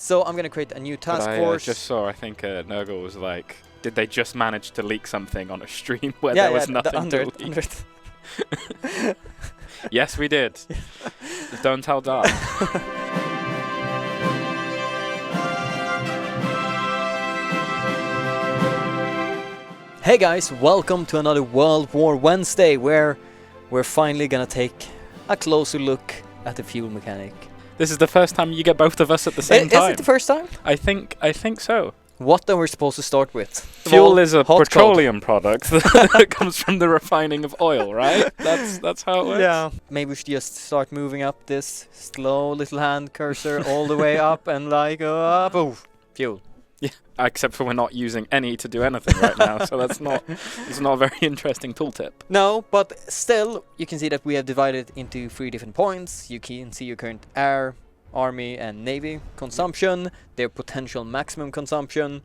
So I'm gonna create a new task force. I just saw, I think Nurgle was like, did they just manage to leak something on a stream where there was nothing to leak? Yes, we did. Don't tell Dark. Hey guys, welcome to another World War Wednesday, where we're finally gonna take a closer look at the fuel mechanic. This is the first time you get both of us at the same time. Is it the first time? I think so. What are we supposed to start with? Fuel is a petroleum product that comes from the refining of oil, right? That's how it works. Yeah. Maybe we should just start moving up this slow little hand cursor all the way up and like go up. Oh, fuel. Yeah. Except for we're not using any to do anything right now, so it's not a very interesting tooltip. No, but still, you can see that we have divided into 3 different points. You can see your current air, army and navy consumption, their potential maximum consumption,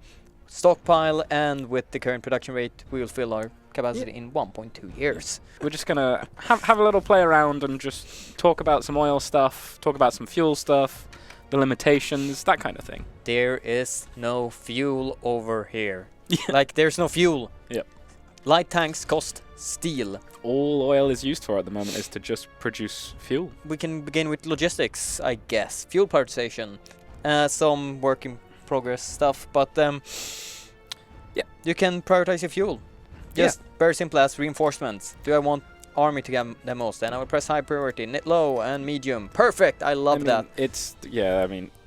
stockpile, and with the current production rate, we will fill our capacity in 1.2 years. We're just gonna have a little play around and just talk about some oil stuff, talk about some fuel stuff, the limitations, that kind of thing. There is no fuel over here. Like, there's no fuel. Yep. Light tanks cost steel. All oil is used for at the moment is to just produce fuel. We can begin with logistics, I guess. Fuel prioritization. Some work in progress stuff, but yeah, you can prioritize your fuel. Just very simple as reinforcements. Do I want army to get the most? Then I will press high priority, low and medium. Perfect, I love that.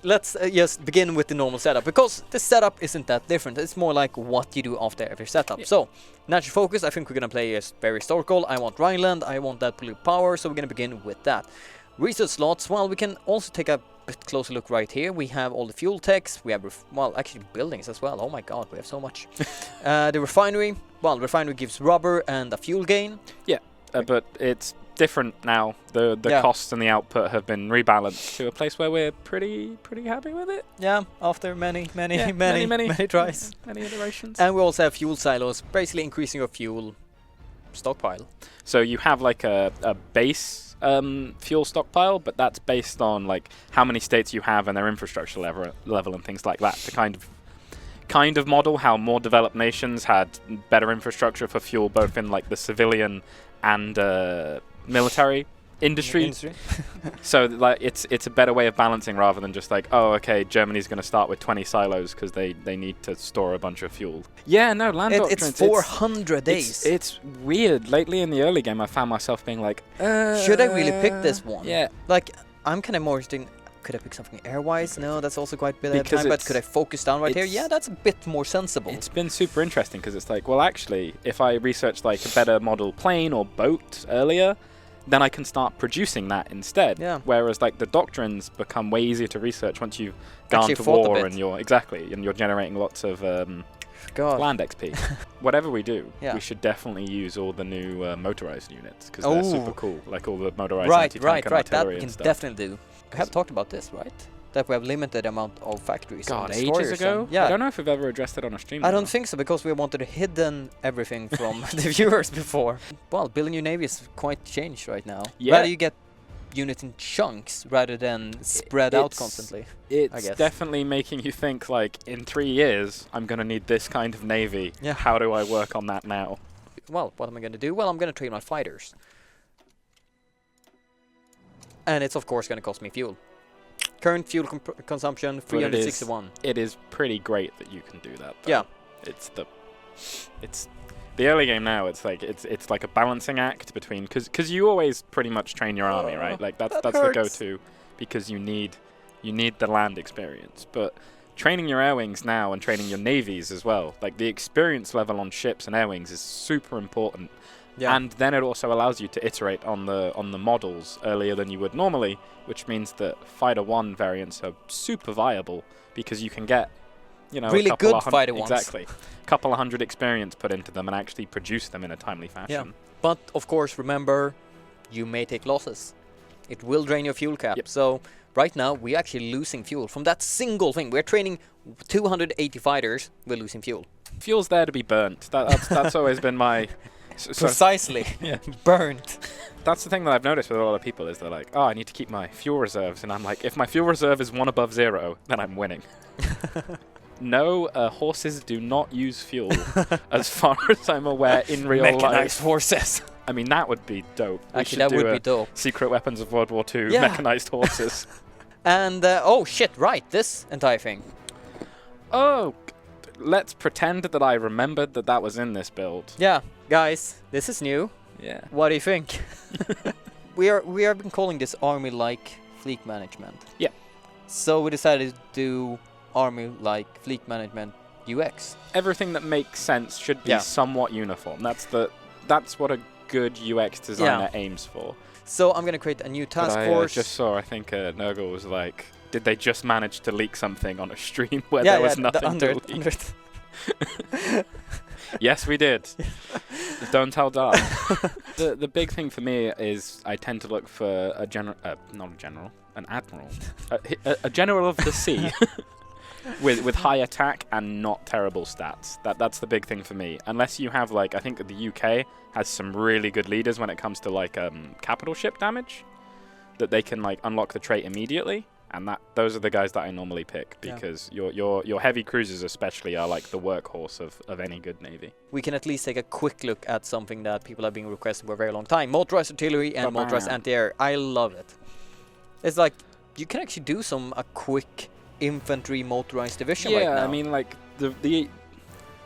Let's just begin with the normal setup, because the setup isn't that different. It's more like what you do after every setup. Yeah. So, natural focus, I think we're gonna play as very historical. I want Rhineland, I want that blue power, so we're gonna begin with that. Research slots, well, we can also take a bit closer look right here. We have all the fuel techs, we have, actually buildings as well. Oh my god, we have so much. The refinery, well, the refinery gives rubber and a fuel gain. Yeah. But it's different now. The costs and the output have been rebalanced to a place where we're pretty happy with it. Yeah, after many tries. Many iterations. And we also have fuel silos, basically increasing your fuel stockpile. So you have like a base fuel stockpile, but that's based on like how many states you have and their infrastructure level and things like that to kind of model how more developed nations had better infrastructure for fuel, both in like the civilian and military industry. So like it's a better way of balancing rather than just like, oh, okay, Germany's going to start with 20 silos because they need to store a bunch of fuel. Yeah, no, land doctrines. It's 400 days. It's weird. Lately in the early game, I found myself being like, should I really pick this one? Yeah. Like, I'm kind of more interested. Could I pick something airwise? No, that's also quite a bit of time. But could I focus down right here? Yeah, that's a bit more sensible. It's been super interesting because it's like, well, actually, if I research like a better model plane or boat earlier, then I can start producing that instead. Yeah. Whereas like the doctrines become way easier to research once you've gone to war and you're generating lots of land XP. Whatever we do, we should definitely use all the new motorized units because they're super cool. Like all the motorized anti-tank and artillery that we and can definitely do. We have talked about this, right? That we have limited amount of factories. God, ages ago? Yeah. I don't know if we've ever addressed it on a stream. I don't think so, because we wanted to hidden everything from the viewers before. Well, building your navy is quite changed right now. Yeah. Rather you get units in chunks rather than spread out constantly. It's definitely making you think like, in 3 years, I'm going to need this kind of navy. Yeah. How do I work on that now? Well, what am I going to do? Well, I'm going to train my fighters. And it's of course going to cost me fuel. Current fuel consumption 361. It is pretty great that you can do that, though. Yeah. It's the early game now. It's like a balancing act between because you always pretty much train your army, right? Like that's the go-to because you need the land experience. But training your air wings now and training your navies as well, like the experience level on ships and air wings is super important. Yeah. And then it also allows you to iterate on the models earlier than you would normally, which means that Fighter 1 variants are super viable because you can get, really good Fighter 1s. Exactly. A couple of hundred experience put into them and actually produce them in a timely fashion. Yeah. But of course, remember, you may take losses. It will drain your fuel cap. Yep. So right now, we're actually losing fuel from that single thing. We're training 280 fighters, we're losing fuel. Fuel's there to be burnt. That's always been my Precisely. Yeah. Burnt. That's the thing that I've noticed with a lot of people is they're like, oh, I need to keep my fuel reserves. And I'm like, if my fuel reserve is 1 above 0, then I'm winning. No, horses do not use fuel, as far as I'm aware, in real life. Mechanized horses. I mean, that would be dope. Actually, that would be dope. Secret Weapons of World War II, Yeah. mechanized horses. And, oh shit, right, this entire thing. Oh, let's pretend that I remembered that that was in this build. Yeah, guys, this is new. Yeah. What do you think? we have been calling this army-like fleet management. Yeah. So we decided to do army-like fleet management UX. Everything that makes sense should be somewhat uniform. That's what a good UX designer aims for. So I'm gonna create a new task force. I just saw, I think Nurgle was like, did they just manage to leak something on a stream where there was nothing to leak? Yes, we did. Don't tell Dad. The big thing for me is I tend to look for a general, not a general, an admiral, a general of the sea. With high attack and not terrible stats. That's the big thing for me. Unless you have, like, I think the UK has some really good leaders when it comes to, like, capital ship damage, that they can, like, unlock the trait immediately, and those are the guys that I normally pick, because your heavy cruisers especially are like the workhorse of any good navy. We can at least take a quick look at something that people have been requesting for a very long time: Motorized Artillery and Motorized Anti-Air. I love it. It's like you can actually do a quick infantry motorized division right now. Yeah, I mean, like, the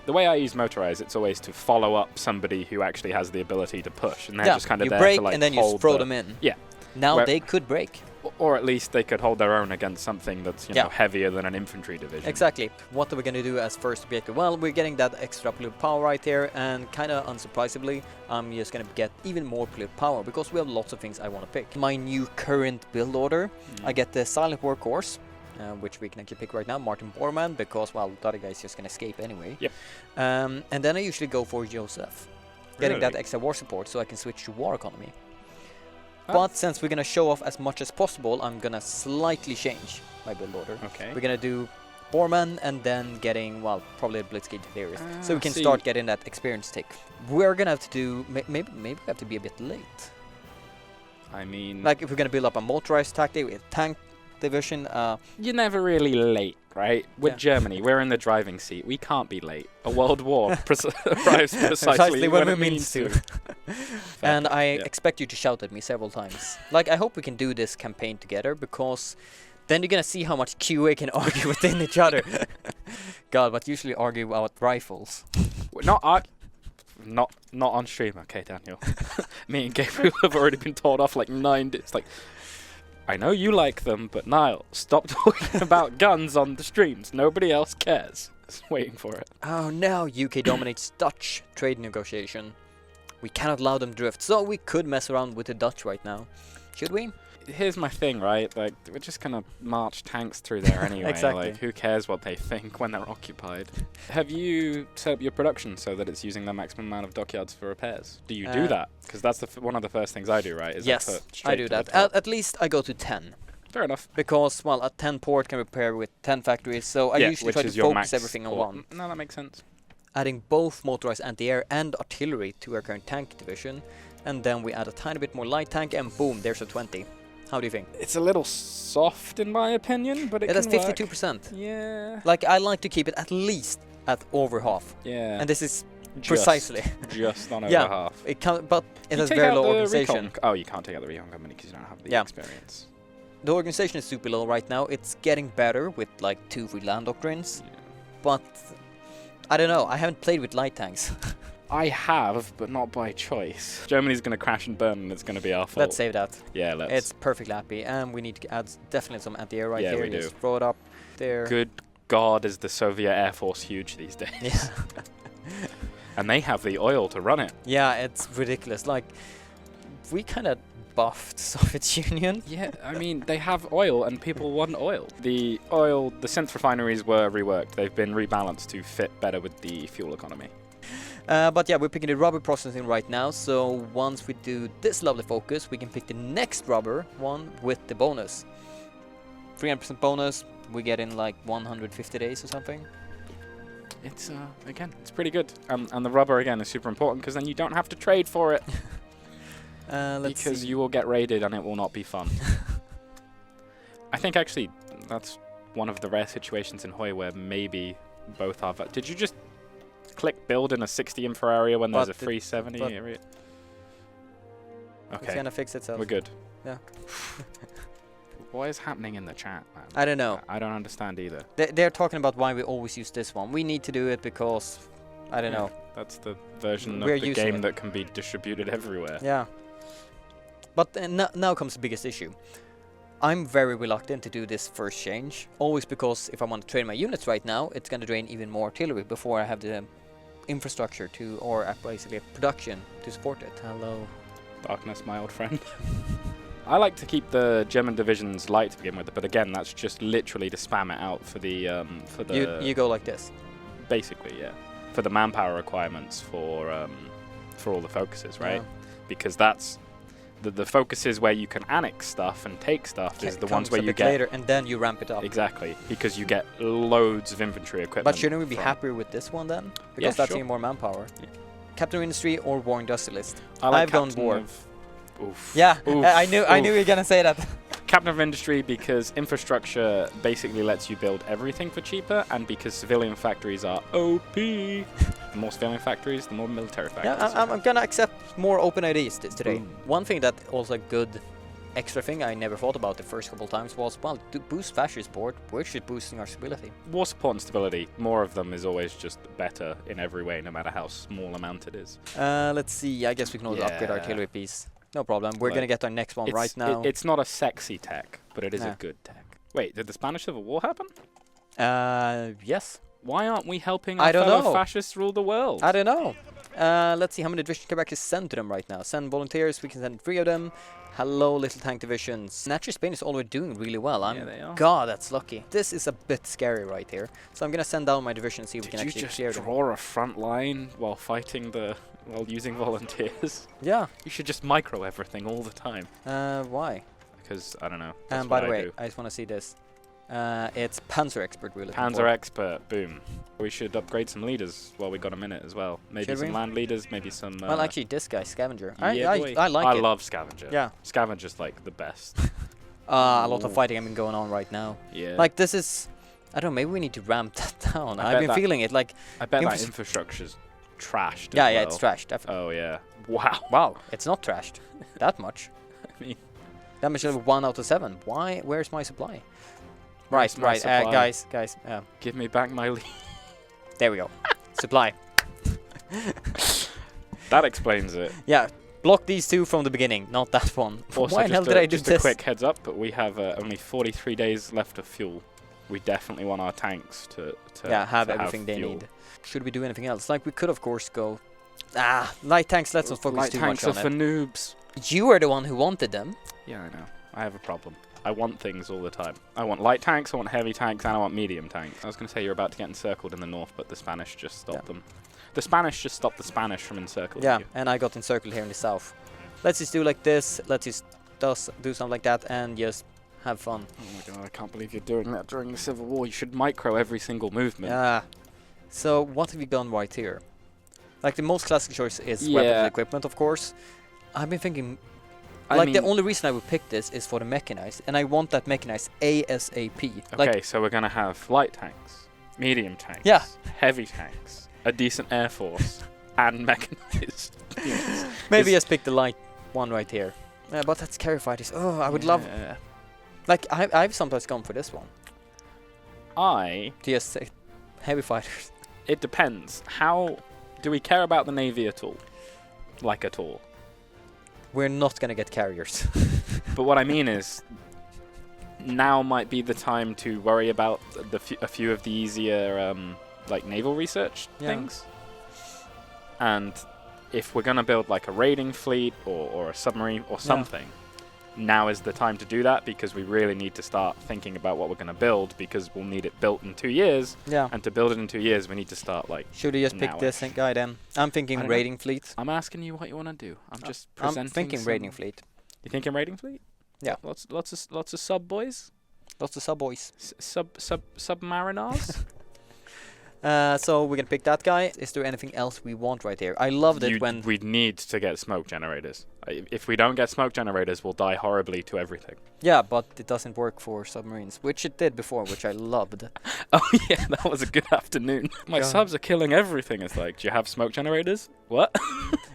way I use motorized, it's always to follow up somebody who actually has the ability to push, and they're just kind of there break to, like, and then you throw them in. Yeah. Now they could break. Or at least they could hold their own against something that's, you know, heavier than an infantry division. Exactly. What are we going to do as first objective? Well, we're getting that extra polluted power right here, and kind of unsurprisingly, I'm just going to get even more polluted power, because we have lots of things I want to pick. My new current build order, I get the silent workhorse, which we can actually pick right now, Martin Bormann, because, well, the other guy's just going to escape anyway. Yep. And then I usually go for Joseph, getting that extra war support so I can switch to war economy. But since we're going to show off as much as possible, I'm going to slightly change my build order. Okay. We're going to do Bormann and then getting, well, probably a Blitzkrieg Diaries. So we can start getting that experience tick. We're going to have to do, maybe we have to be a bit late. I mean, like if we're going to build up a motorized tactic with tank division. You're never really late, right? With Germany, we're in the driving seat. We can't be late. A world war arrives precisely when it means to. And I expect you to shout at me several times. Like, I hope we can do this campaign together, because then you're gonna see how much QA can argue within each other. God, but usually argue about rifles. Not on stream, okay, Daniel. Me and Gabriel have already been told off like 9 days. It's like, I know you like them, but Niall, stop talking about guns on the streams. Nobody else cares. Just waiting for it. Oh no, UK dominates Dutch trade negotiation. We cannot allow them drift, so we could mess around with the Dutch right now. Should we? Here's my thing, right? Like, we're just gonna march tanks through there anyway. Exactly. Like, who cares what they think when they're occupied? Have you set up your production so that it's using the maximum amount of dockyards for repairs? Do you do that? Because that's one of the first things I do, right? Is yes, I do that. At least I go to 10. Fair enough. Because, well, a 10 port can repair with 10 factories, so I usually try to focus everything on one. No, that makes sense. Adding both motorized anti-air and artillery to our current tank division, and then we add a tiny bit more light tank, and boom, there's a 20. How do you think? It's a little soft in my opinion, but it can that's work. 52%. Yeah. Like, I like to keep it at least at over half. Yeah. And this is precisely just on over half. It can, but it has very low organization. Oh, you can't take out the recon company because you don't have the experience. The organization is super low right now. It's getting better with like 2 free land doctrines, but I don't know. I haven't played with light tanks. I have, but not by choice. Germany's going to crash and burn, and it's going to be our fault. Let's save that. Yeah, let's. It's perfectly happy, and we need to add definitely some anti-air right here. Yeah, we do. Just throw it up there. Good God, is the Soviet Air Force huge these days? Yeah. And they have the oil to run it. Yeah, it's ridiculous. Like, we kind of buffed Soviet Union. Yeah, I mean, they have oil, and people want oil. The synth refineries were reworked. They've been rebalanced to fit better with the fuel economy. But yeah, we're picking the rubber processing right now, so once we do this lovely focus, we can pick the next rubber one with the bonus. 300% bonus, we get in like 150 days or something. it's again, it's pretty good. And the rubber again is super important because then you don't have to trade for it. Because you will get raided and it will not be fun. I think actually that's one of the rare situations in Hoi where maybe both are. Did you just click build in a 60 info area when there's a free 70 area? Okay. It's gonna fix itself. We're good. Yeah. What is happening in the chat, man? I don't know. I don't understand either. They're talking about why we always use this one. We need to do it because, I don't know. That's the version We're of the using game it. that can be distributed everywhere. Yeah. But now comes the biggest issue. I'm very reluctant to do this first change. Always because if I want to train my units right now, it's going to drain even more artillery before I have the infrastructure to, or basically production to support it. Hello. Darkness, my old friend. I like to keep the German divisions light to begin with, but again, that's just literally to spam it out for the You go like this. Basically, yeah, for the manpower requirements for all the focuses, right? Yeah. Because that's the focuses where you can annex stuff and take stuff is the ones where you get later, and then you ramp it up. Exactly, because you get loads of infantry equipment. But shouldn't we be happier with this one then? Because that's even more manpower. Yeah. Captain of Industry or War Industrialist. I've gone War. Oof. Yeah, Oof. I knew you were gonna say that. Captain of Industry because infrastructure basically lets you build everything for cheaper, and because civilian factories are OP. The more civilian factories, the more military factories. Yeah, I'm gonna accept more open ideas today. One thing that also good extra thing I never thought about the first couple times was, well, to boost fascist support, we're just boosting our stability. War support and stability, more of them is always just better in every way, no matter how small amount it is. Let's see, I guess we can also upgrade artillery piece. No problem. We're going to get our next one right now. It's not a sexy tech, but it is a good tech. Wait, did the Spanish Civil War happen? Yes. Why aren't we helping our fellow fascists rule the world? I don't know. Let's see how many divisions can we actually send to them right now. Send volunteers. We can send 3 of them. Hello, little tank divisions. Naturally, Spain is already doing really well. Yeah, they are. God, that's lucky. This is a bit scary right here. So I'm going to send down my division and see if we can actually clear them. Did you just draw a front line while fighting while using volunteers? Yeah. You should just micro everything all the time. Why? Because, I don't know. And by the way, I just want to see this. It's Panzer Expert we're looking for. Panzer Expert, boom. We should upgrade some leaders while we got a minute as well. Maybe some land leaders, maybe some... well, actually, this guy, Scavenger. Yeah, I like it. I love Scavenger. Yeah. Scavenger's like the best. A lot of fighting I mean going on right now. Yeah. Like, this is... I don't know, maybe we need to ramp that down. I've been feeling it, like... I bet that infrastructure's trashed Yeah, yeah, it's trashed, definitely. Oh, yeah. Wow. Wow, it's not trashed. That much. I mean... Damage level 1 out of 7. Why? Where's my supply? Right, guys. Give me back my lead. There we go. Supply. That explains it. Yeah, block these 2 from the beginning, not that one. Also, why the hell did I do just this? A quick heads up, but we have only 43 days left of fuel. We definitely want our tanks to have everything they need. Should we do anything else? Like, we could, of course, go... light tanks, let's not focus too much on it. Light tanks are for noobs. You are the one who wanted them. Yeah, I know. I have a problem. I want things all the time. I want light tanks, I want heavy tanks, and I want medium tanks. I was going to say you're about to get encircled in the north, but the Spanish just stopped them. The Spanish just stopped the Spanish from encircling you. And I got encircled here in the south. Let's just do like this. Let's just do something like that and just have fun. Oh my god, I can't believe you're doing that during the Civil War. You should micro every single movement. Yeah. So what have we done right here? Like, the most classic choice is weapons and equipment, of course. I've been thinking... Like, the only reason I would pick this is for the mechanized, and I want that mechanized ASAP. Okay, so we're gonna have light tanks, medium tanks, heavy tanks, a decent air force, and mechanized. Maybe just pick the light one right here. But that's carry fighters. Oh, I would love... Like, I've sometimes gone for this one. To just say heavy fighters. It depends. How... Do we care about the Navy at all? Like, at all? We're not going to get carriers. But what I mean is, now might be the time to worry about a few of the easier, like, naval research things. And if we're going to build, like, a raiding fleet or a submarine or something, now is the time to do that, because we really need to start thinking about what we're going to build, because we'll need it built in 2 years. Yeah. And to build it in 2 years, we need to start, like, should we just pick this guy then? I'm thinking raiding fleet. I'm asking you what you want to do. I'm just presenting. I'm thinking raiding fleet. You thinking raiding fleet? Yeah. Lots of sub boys. Lots of sub boys. Submariners. So we can pick that guy. Is there anything else we want right here? I loved it when... We need to get smoke generators. If we don't get smoke generators, we'll die horribly to everything. Yeah, but it doesn't work for submarines, which it did before, which I loved. Oh yeah, that was a good afternoon. My subs are killing everything. It's like, do you have smoke generators? What?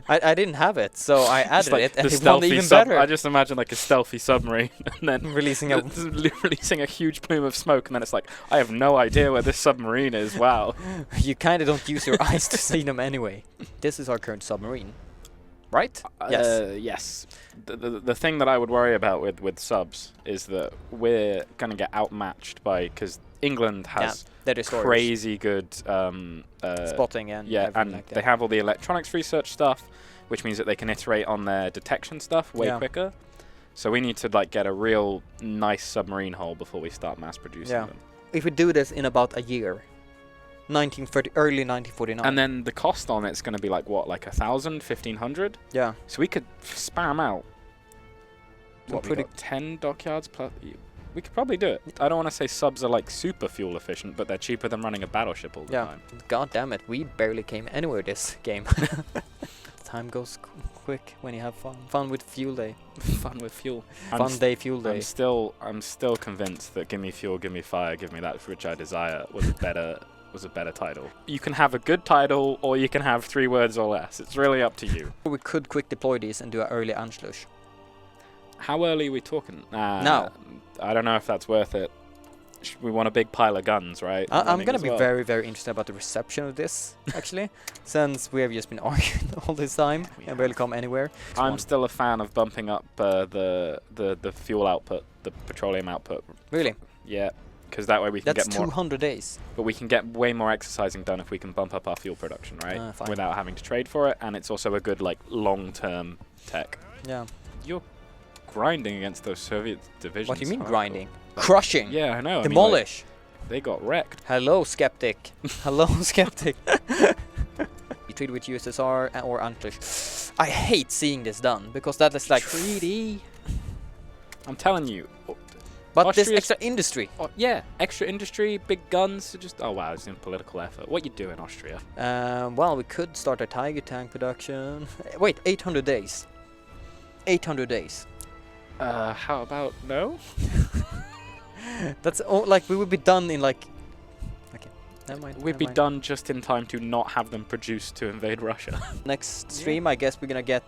I didn't have it, so I added like it, and the it won even better. I just imagine like a stealthy submarine, and then releasing releasing a huge plume of smoke, and then it's like, I have no idea where this submarine is. Wow. You kind of don't use your eyes to see them anyway. This is our current submarine, right? Yes. Yes. The thing that I would worry about with subs is that we're gonna get outmatched by, because England has crazy good spotting and and like they have all the electronics research stuff, which means that they can iterate on their detection stuff way quicker. So we need to like get a real nice submarine hull before we start mass producing them. If we do this in about a year, early 1949. And then the cost on it's going to be like what, like 1,000, 1,500? Yeah. So we could spam out. What, we got 10 dockyards plus. We could probably do it. I don't want to say subs are like super fuel efficient, but they're cheaper than running a battleship all the time. God damn it, we barely came anywhere this game. Time goes quick when you have fun. Fun with fuel day. Fun with fuel. Fun day, fuel day. I'm still convinced that "Give me fuel, give me fire, give me that which I desire" was a better title. You can have a good title, or you can have 3 words or less. It's really up to you. We could quick deploy these and do an early Anschluss. How early are we talking? Now. I don't know if that's worth it. We want a big pile of guns, right? I'm going to be very, very interested about the reception of this, actually, since we have just been arguing all this time and barely come anywhere. I'm still a fan of bumping up the fuel output, the petroleum output. Really? Yeah, because that way we can get more. That's 200 days. But we can get way more exercising done if we can bump up our fuel production, right? Without having to trade for it, and it's also a good like long-term tech. Yeah. You're grinding against those Soviet divisions. What do you mean grinding? Crushing. Yeah, I know. Demolish. I mean, like, they got wrecked. Hello, skeptic. Hello, skeptic. You treaty with USSR or Anschluss. I hate seeing this done because that is like treaty. I'm telling you. But Austria's this extra industry. Yeah, extra industry, big guns. Just wow, it's in political effort. What you do in Austria? Well, we could start a Tiger tank production. Wait, 800 days. 800 days. How about no? That's like we would be done in like. Okay, never mind. We'd be done just in time to not have them produced to invade Russia. Next stream, I guess we're gonna get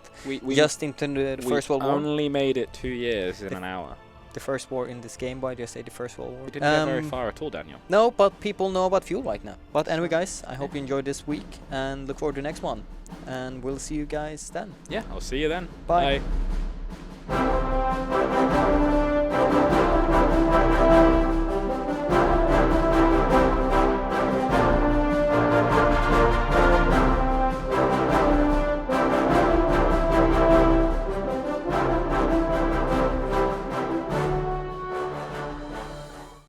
just into the First World War. We only made it 2 years in an hour. The first war in this game, why do I say the First World War? We didn't get very far at all, Daniel. No, but people know about fuel right now. But anyway, guys, I hope you enjoyed this week and look forward to the next one. And we'll see you guys then. Yeah, I'll see you then. Bye. Bye.